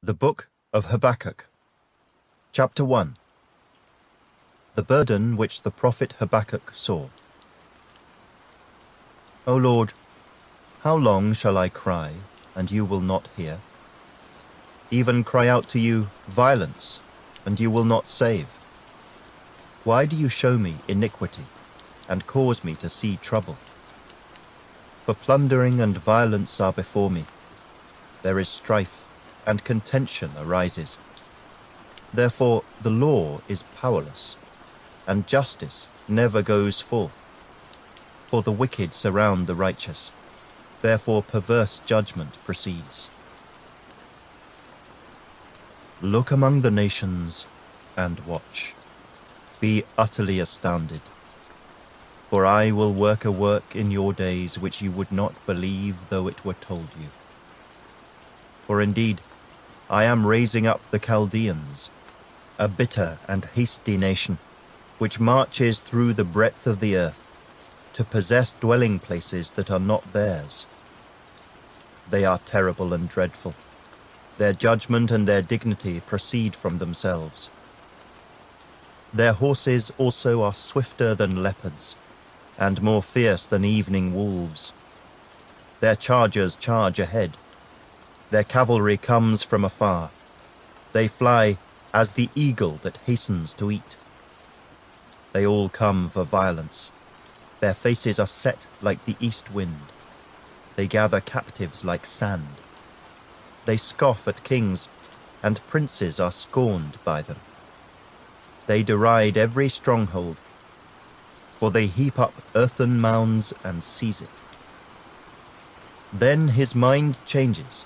The Book of Habakkuk, Chapter 1. The burden which the prophet Habakkuk saw. O Lord, how long shall I cry, and you will not hear? Even cry out to you violence, and you will not save. Why do you show me iniquity, and cause me to see trouble? For plundering and violence are before me. There is strife, and contention arises. Therefore the law is powerless, and justice never goes forth. For the wicked surround the righteous, therefore perverse judgment proceeds. Look among the nations and watch. Be utterly astounded. For I will work a work in your days which you would not believe though it were told you. For indeed, I am raising up the Chaldeans, a bitter and hasty nation, which marches through the breadth of the earth, to possess dwelling places that are not theirs. They are terrible and dreadful. Their judgment and their dignity proceed from themselves. Their horses also are swifter than leopards, and more fierce than evening wolves. Their chargers charge ahead. Their cavalry comes from afar. They fly as the eagle that hastens to eat. They all come for violence. Their faces are set like the east wind. They gather captives like sand. They scoff at kings, and princes are scorned by them. They deride every stronghold, for they heap up earthen mounds and seize it. Then his mind changes,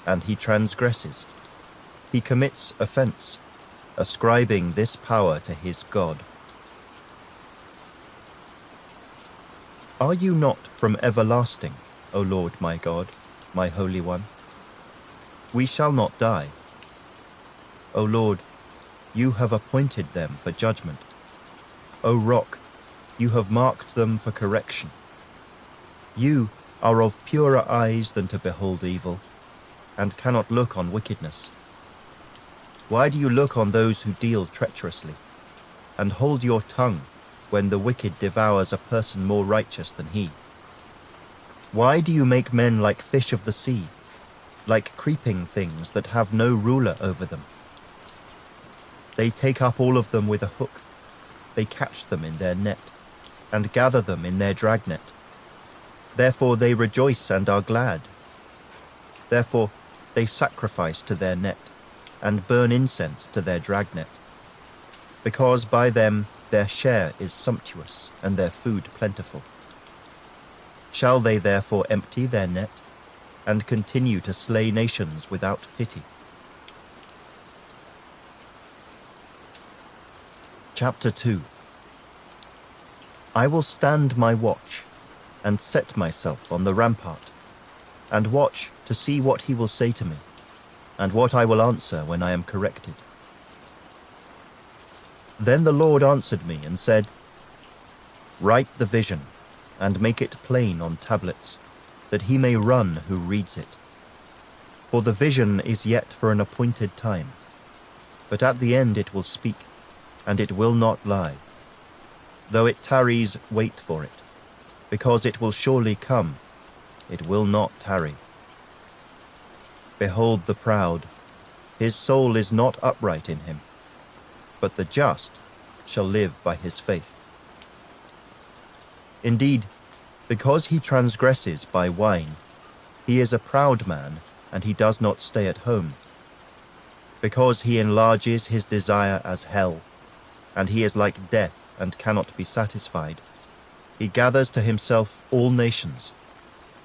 and he transgresses. He commits offense, ascribing this power to his God. Are you not from everlasting, O Lord my God, my Holy One? We shall not die. O Lord, you have appointed them for judgment. O Rock, you have marked them for correction. You are of purer eyes than to behold evil, and cannot look on wickedness. Why do you look on those who deal treacherously, and hold your tongue when the wicked devours a person more righteous than he? Why do you make men like fish of the sea, like creeping things that have no ruler over them? They take up all of them with a hook. They catch them in their net, and gather them in their dragnet. Therefore they rejoice and are glad. Therefore they sacrifice to their net, and burn incense to their dragnet, because by them their share is sumptuous, and their food plentiful. Shall they therefore empty their net, and continue to slay nations without pity? Chapter 2. I will stand my watch, and set myself on the rampart, and watch to see what he will say to me, and what I will answer when I am corrected. Then the Lord answered me and said, Write the vision, and make it plain on tablets, that he may run who reads it. For the vision is yet for an appointed time, but at the end it will speak, and it will not lie. Though it tarries, wait for it, because it will surely come, it will not tarry. Behold the proud, his soul is not upright in him, but the just shall live by his faith. Indeed, because he transgresses by wine, he is a proud man, and he does not stay at home. Because he enlarges his desire as hell, and he is like death and cannot be satisfied, he gathers to himself all nations,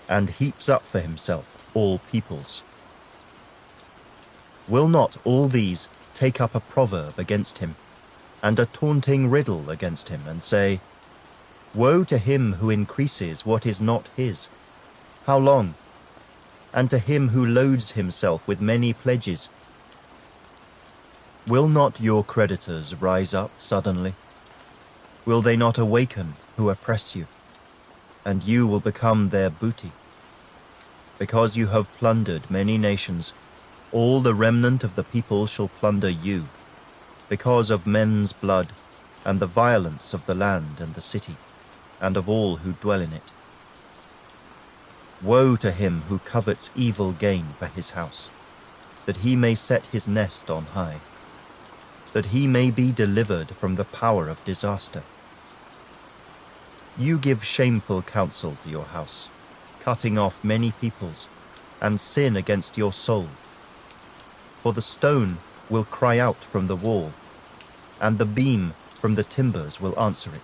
and heaps up for himself all peoples. Will not all these take up a proverb against him, and a taunting riddle against him, and say, Woe to him who increases what is not his! How long? And to him who loads himself with many pledges. Will not your creditors rise up suddenly? Will they not awaken who oppress you? And you will become their booty. Because you have plundered many nations, All the remnant of the people shall plunder you, because of men's blood and the violence of the land and the city, and of all who dwell in it. Woe to him who covets evil gain for his house, that he may set his nest on high, that he may be delivered from the power of disaster. You give shameful counsel to your house, cutting off many peoples, and sin against your soul. For the stone will cry out from the wall, and the beam from the timbers will answer it.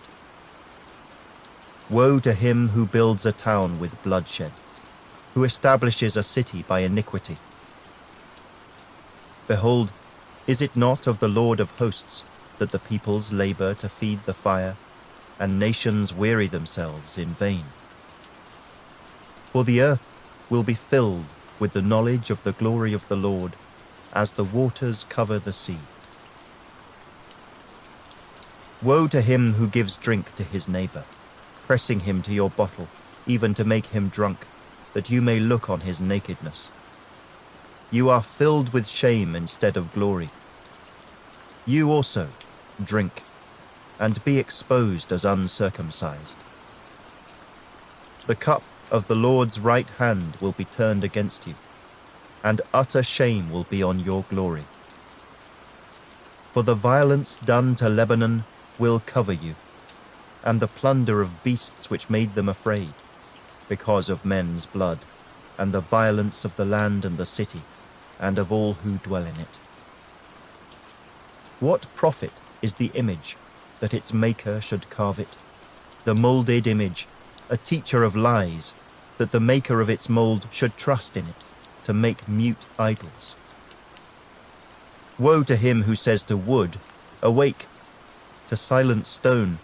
Woe to him who builds a town with bloodshed, who establishes a city by iniquity. Behold, is it not of the Lord of hosts that the peoples labor to feed the fire, and nations weary themselves in vain? For the earth will be filled with the knowledge of the glory of the Lord, as the waters cover the sea. Woe to him who gives drink to his neighbor, pressing him to your bottle, even to make him drunk, that you may look on his nakedness. You are filled with shame instead of glory. You also drink, and be exposed as uncircumcised. The cup of the Lord's right hand will be turned against you, and utter shame will be on your glory. For the violence done to Lebanon will cover you, and the plunder of beasts which made them afraid, because of men's blood, and the violence of the land and the city, and of all who dwell in it. What profit is the image, that its maker should carve it? The molded image, a teacher of lies, that the maker of its mold should trust in it, to make mute idols. Woe to him who says to wood, awake, to silent stone,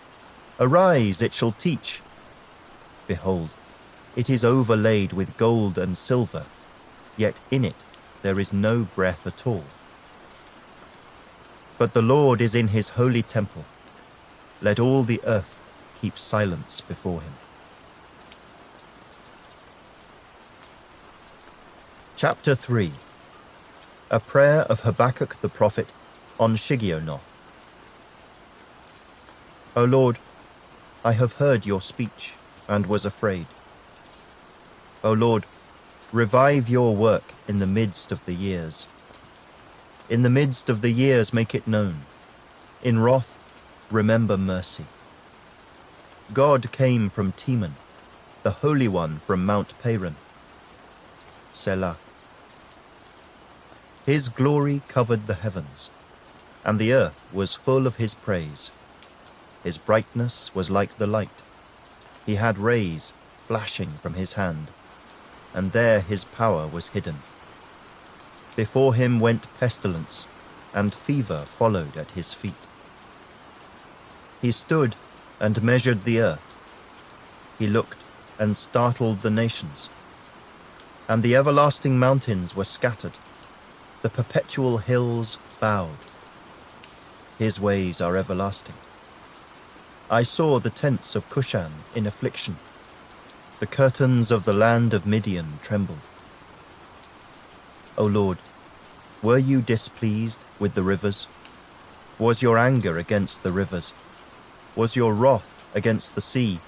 arise, it shall teach. Behold, it is overlaid with gold and silver, yet in it there is no breath at all. But the Lord is in his holy temple. Let all the earth keep silence before him. Chapter 3. A prayer of Habakkuk the prophet on Shigionoth. O Lord, I have heard your speech and was afraid. O Lord, revive your work in the midst of the years. In the midst of the years make it known. In wrath, remember mercy. God came from Teman, the Holy One from Mount Paran. Selah. His glory covered the heavens, and the earth was full of his praise. His brightness was like the light. He had rays flashing from his hand, and there his power was hidden. Before him went pestilence, and fever followed at his feet. He stood and measured the earth. He looked and startled the nations. And the everlasting mountains were scattered. The perpetual hills bowed. His ways are everlasting. I saw the tents of Cushan in affliction. The curtains of the land of Midian trembled. O Lord, were you displeased with the rivers? Was your anger against the rivers? Was your wrath against the sea,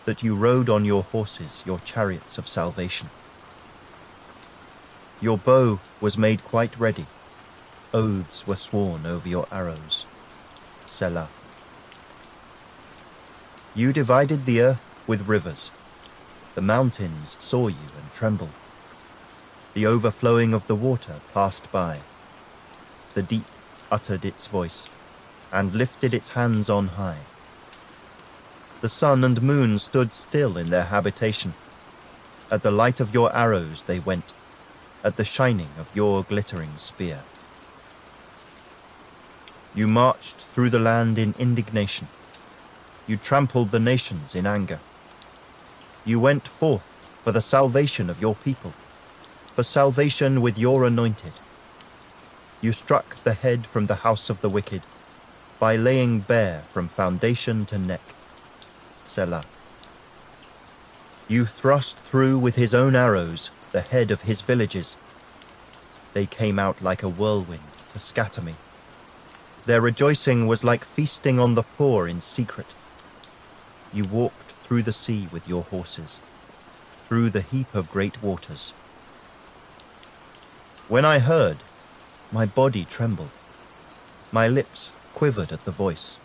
that you rode on your horses, your chariots of salvation? Your bow was made quite ready. Oaths were sworn over your arrows. Selah. You divided the earth with rivers. The mountains saw you and trembled. The overflowing of the water passed by. The deep uttered its voice, and lifted its hands on high. The sun and moon stood still in their habitation. At the light of your arrows they went, at the shining of your glittering spear. You marched through the land in indignation. You trampled the nations in anger. You went forth for the salvation of your people, for salvation with your anointed. You struck the head from the house of the wicked, by laying bare from foundation to neck. Selah. You thrust through with his own arrows the head of his villages. They came out like a whirlwind to scatter me. Their rejoicing was like feasting on the poor in secret. You walked through the sea with your horses, through the heap of great waters. When I heard, my body trembled. My lips quivered at the voice.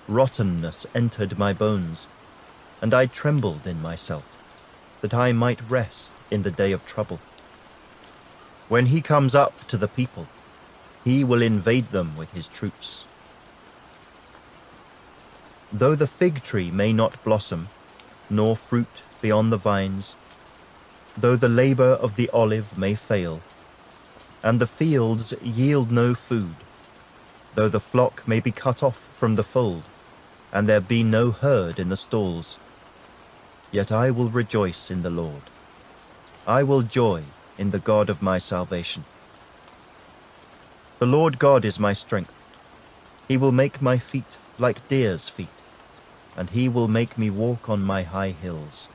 Rottenness entered my bones, and I trembled in myself, that I might rest in the day of trouble. When he comes up to the people, he will invade them with his troops. Though the fig tree may not blossom, nor fruit be on the vines, though the labor of the olive may fail, and the fields yield no food, though the flock may be cut off from the fold, and there be no herd in the stalls, yet I will rejoice in the Lord. I will joy in the God of my salvation. The Lord God is my strength. He will make my feet like deer's feet, and he will make me walk on my high hills.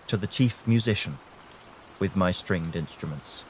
To the chief musician, with my stringed instruments.